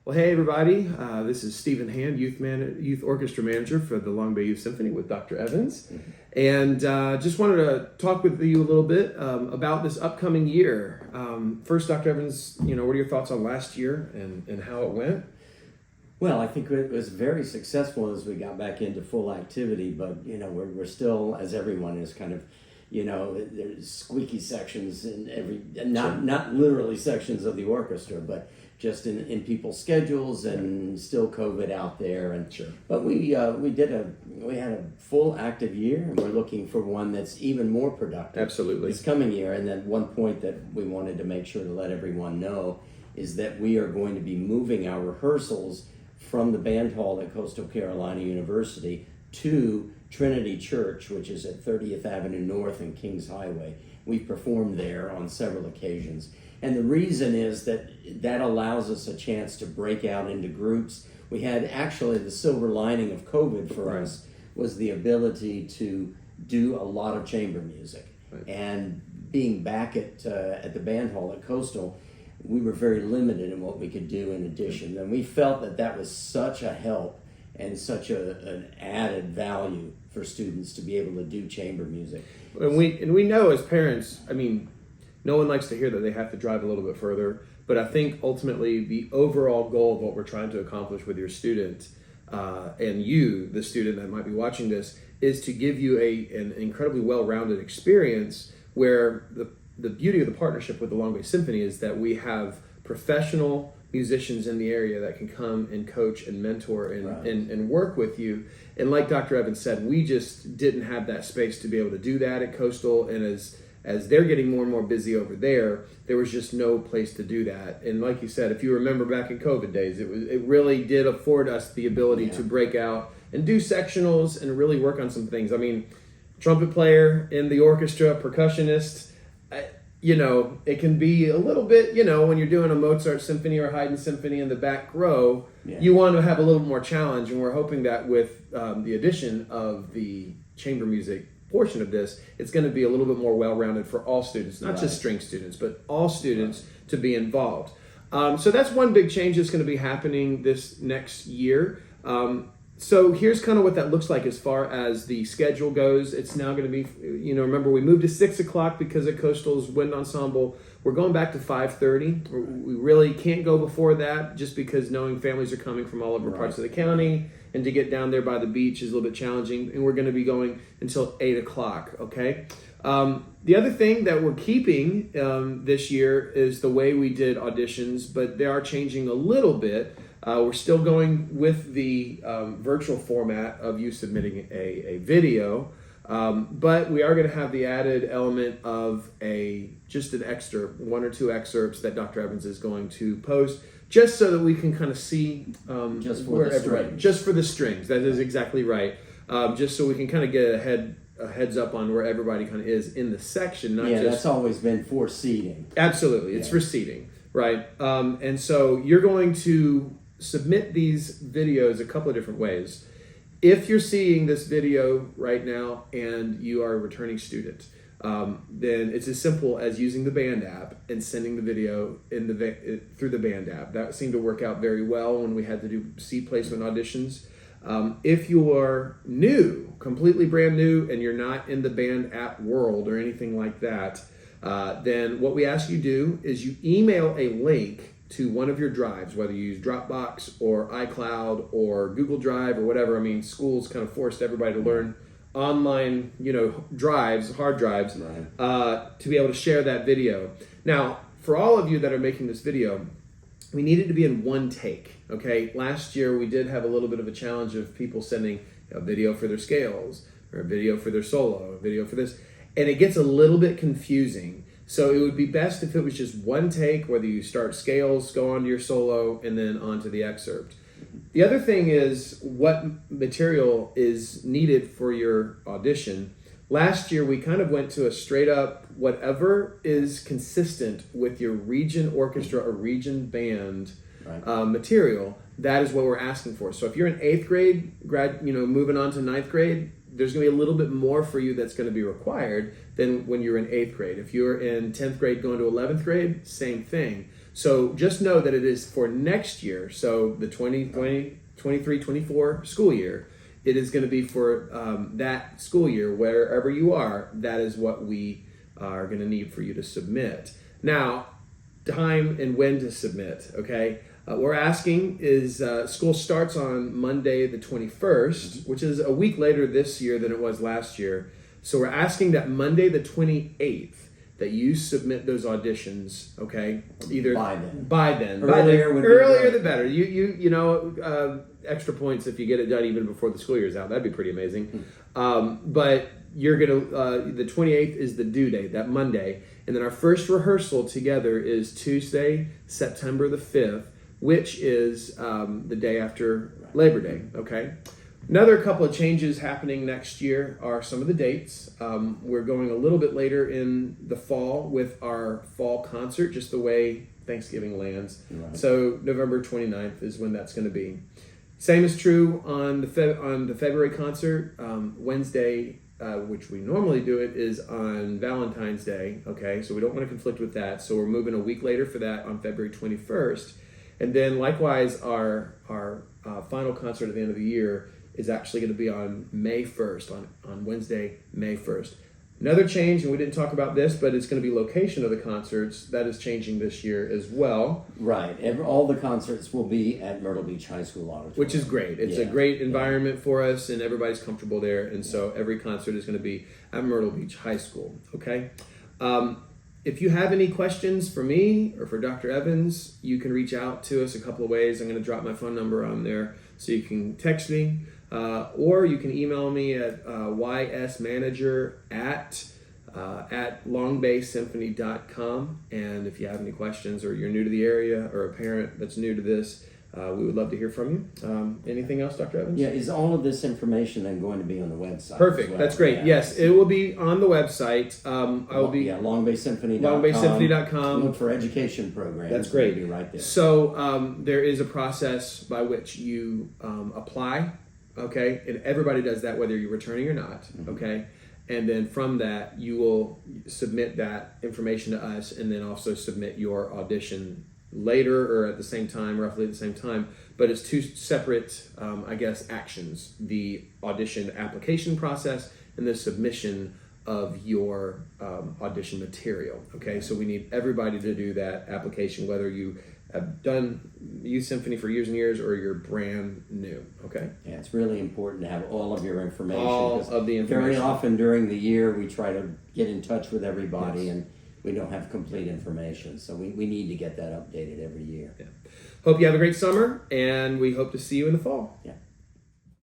Well, hey everybody, this is Stephen Hand, Youth Orchestra Manager for the Long Bay Youth Symphony with Dr. Evans. And just wanted to talk with you a little bit about this upcoming year. First, Dr. Evans, what are your thoughts on last year and how it went? Well, I think it was very successful as we got back into full activity, but we're still, as everyone is, kind of, there's squeaky sections in not literally sections of the orchestra, but just in people's schedules, and still COVID out there. And sure. But we had a full active year, and we're looking for one that's even more productive. Absolutely. This coming year. And then one point that we wanted to make sure to let everyone know is that we are going to be moving our rehearsals from the band hall at Coastal Carolina University to Trinity Church, which is at 30th Avenue North and Kings Highway. We've performed there on several occasions. And the reason is that allows us a chance to break out into groups. We had actually the silver lining of COVID for us was the ability to do a lot of chamber music. Right. And being back at the band hall at Coastal, we were very limited in what we could do in addition. And we felt that was such a help and such an added value for students to be able to do chamber music. And we know as parents, no one likes to hear that they have to drive a little bit further, but I think ultimately the overall goal of what we're trying to accomplish with your student and you, the student that might be watching this, is to give you an incredibly well-rounded experience where the beauty of the partnership with the Long Bay Symphony is that we have professional musicians in the area that can come and coach and mentor and work with you. And like Dr. Evans said, we just didn't have that space to be able to do that at Coastal, and as they're getting more and more busy over there was just no place to do that. And like you said, if you remember back in COVID days, it really did afford us the ability to break out and do sectionals and really work on some things. Trumpet player in the orchestra, percussionist, it can be a little bit, when you're doing a Mozart symphony or Haydn symphony in the back row, you want to have a little more challenge. And we're hoping that with the addition of the chamber music portion of this, it's going to be a little bit more well-rounded for all students, not just string students, but all students to be involved. So that's one big change that's going to be happening this next year. So here's kind of what that looks like as far as the schedule goes. It's now going to be, remember we moved to 6 o'clock because of Coastal's wind ensemble. We're going back to 5:30. We really can't go before that just because knowing families are coming from all over parts of the county, and to get down there by the beach is a little bit challenging. And we're going to be going until 8 o'clock, okay? The other thing that we're keeping this year is the way we did auditions, but they are changing a little bit. We're still going with the virtual format of you submitting a video, but we are going to have the added element of just an extra 1 or 2 excerpts that Dr. Evans is going to post, just so that we can kind of see just for the strings. That is exactly right. Just so we can kind of get a heads up on where everybody kind of is in the section. That's always been for seating. Absolutely, it's for seating, right? And so you're going to submit these videos a couple of different ways. If you're seeing this video right now and you are a returning student, then it's as simple as using the band app and sending the video through the band app. That seemed to work out very well when we had to do seat placement auditions. If you are new, completely brand new, and you're not in the band app world or anything like that, then what we ask you do is you email a link to one of your drives, whether you use Dropbox or iCloud or Google Drive or whatever. Schools kind of forced everybody to learn online, drives, hard drives, to be able to share that video. Now, for all of you that are making this video, we need it to be in one take, okay? Last year, we did have a little bit of a challenge of people sending a video for their scales or a video for their solo, a video for this, and it gets a little bit confusing. So it would be best if it was just one take, whether you start scales, go on to your solo, and then onto the excerpt. The other thing is what material is needed for your audition. Last year, we kind of went to a straight up, whatever is consistent with your region orchestra or region band material, that is what we're asking for. So if you're in 8th grade, moving on to 9th grade, there's going to be a little bit more for you that's going to be required than when you're in 8th grade. If you're in 10th grade going to 11th grade, same thing. So just know that it is for next year. So the 23-24 school year, it is going to be for that school year, wherever you are. That is what we are going to need for you to submit. Now, time and when to submit, okay? We're asking is school starts on Monday the 21st, which is a week later this year than it was last year. So we're asking that Monday the 28th that you submit those auditions, okay? Either by then. Earlier the better. You know, extra points if you get it done even before the school year's out. That'd be pretty amazing. But you're gonna the 28th is the due date, that Monday, and then our first rehearsal together is Tuesday, September the 5th, which is the day after Labor Day. Okay. Another couple of changes happening next year are some of the dates. We're going a little bit later in the fall with our fall concert, just the way Thanksgiving lands. Right. So November 29th is when that's going to be. Same is true on the February concert. Wednesday, which we normally do it, is on Valentine's Day. Okay, so we don't want to conflict with that. So we're moving a week later for that on February 21st. And then likewise, our final concert at the end of the year is actually going to be on May 1st, on Wednesday, May 1st. Another change, and we didn't talk about this, but it's going to be location of the concerts. That is changing this year as well. Right. All the concerts will be at Myrtle Beach High School Auditorium. Which is great. It's a great environment for us, and everybody's comfortable there. And so every concert is going to be at Myrtle Beach High School. Okay? If you have any questions for me or for Dr. Evans, you can reach out to us a couple of ways. I'm going to drop my phone number on there so you can text me. Or you can email me at ysmanager at longbaysymphony.com. And if you have any questions or you're new to the area or a parent that's new to this, we would love to hear from you. Anything else, Dr. Evans? Yeah, is all of this information then going to be on the website? Perfect. Well? That's great. Yeah. Yes, it will be on the website. I will be longbaysymphony.com. Look for education programs. That's great. It'll be right there. So there is a process by which you apply. Okay, and everybody does that whether you're returning or not. Okay, and then from that you will submit that information to us, and then also submit your audition later or at the same time, roughly at the same time. But it's two separate, actions: the audition application process and the submission of your audition material. Okay, so we need everybody to do that application, whether you have done Youth Symphony for years and years or you're brand new. Okay. Yeah, it's really important to have all of your information. All of the information. Very often during the year we try to get in touch with everybody, and we don't have complete information. So we need to get that updated every year. Yeah. Hope you have a great summer, and we hope to see you in the fall. Yeah.